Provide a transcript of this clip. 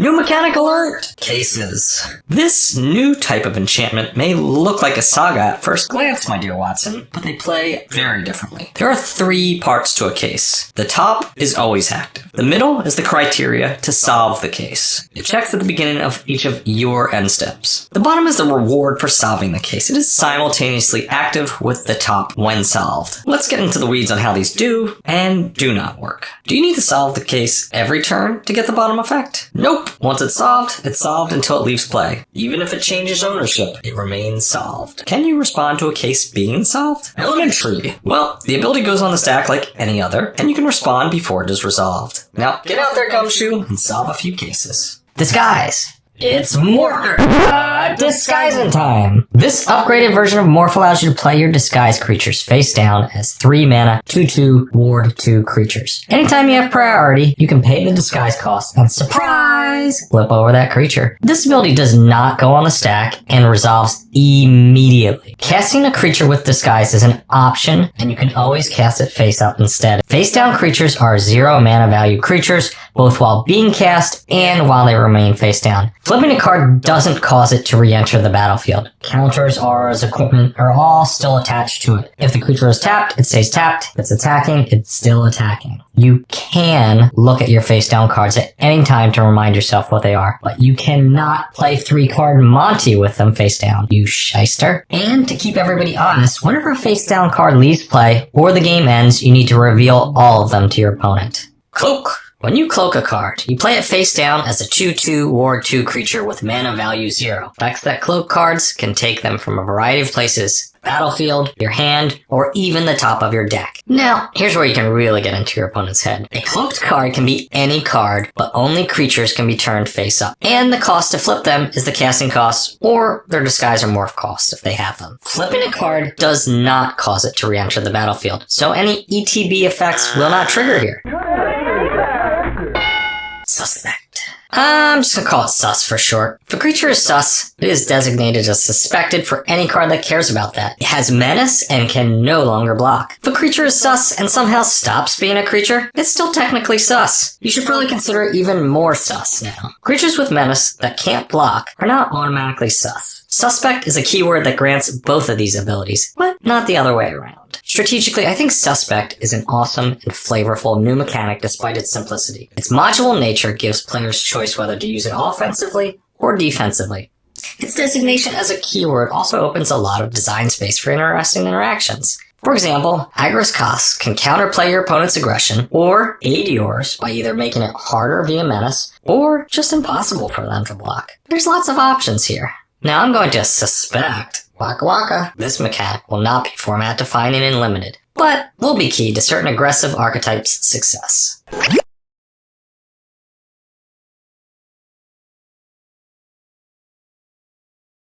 New mechanic alert! Cases. This new type of enchantment may look like a saga at first glance, my dear Watson, but they play very differently. There are 3 parts to a case. The top is always active. The middle is the criteria to solve the case. It checks at the beginning of each of your end steps. The bottom is the reward for solving the case. It is simultaneously active with the top when solved. Let's get into the weeds on how these do and do not work. Do you need to solve the case every turn to get the bottom effect? Nope. Once it's solved until it leaves play. Even if it changes ownership, it remains solved. Can you respond to a case being solved? Elementary. Well, the ability goes on the stack like any other, and you can respond before it is resolved. Now, get out there, Gumshoe, and solve a few cases. Disguise. It's Morph disguising time. This upgraded version of Morph allows you to play your disguise creatures face down as 3 mana, 2/2 ward 2 creatures. Anytime you have priority, you can pay the disguise cost and surprise, flip over that creature. This ability does not go on the stack and resolves immediately. Casting a creature with disguise is an option, and you can always cast it face up instead. Face down creatures are 0 mana value creatures, both while being cast and while they remain face down. Flipping a card doesn't cause it to re-enter the battlefield. Counters, auras, equipment are all still attached to it. If the creature is tapped, it stays tapped. If it's attacking, it's still attacking. You can look at your face down cards at any time to remind yourself what they are, but you cannot play 3-card Monty with them face down, you shyster. And to keep everybody honest, whenever a face down card leaves play or the game ends, you need to reveal all of them to your opponent. Cloak. When you cloak a card, you play it face down as a 2/2 ward 2 creature with mana value 0. Effects that cloak cards can take them from a variety of places: battlefield, your hand, or even the top of your deck. Now, here's where you can really get into your opponent's head. A cloaked card can be any card, but only creatures can be turned face up. And the cost to flip them is the casting cost, or their disguise or morph cost if they have them. Flipping a card does not cause it to re-enter the battlefield, so any ETB effects will not trigger here. Suspect. I'm just gonna call it sus for short. If a creature is sus, it is designated as suspected for any card that cares about that. It has menace and can no longer block. If a creature is sus and somehow stops being a creature, it's still technically sus. You should probably consider it even more sus now. Creatures with menace that can't block are not automatically sus. Suspect is a keyword that grants both of these abilities, but not the other way around. Strategically, I think Suspect is an awesome and flavorful new mechanic despite its simplicity. Its modular nature gives players choice whether to use it offensively or defensively. Its designation as a keyword also opens a lot of design space for interesting interactions. For example, Agris Kos can counterplay your opponent's aggression or aid yours by either making it harder via menace or just impossible for them to block. There's lots of options here. Now I'm going to suspect Waka Waka. This mechanic will not be format defining and limited, but will be key to certain aggressive archetypes' success.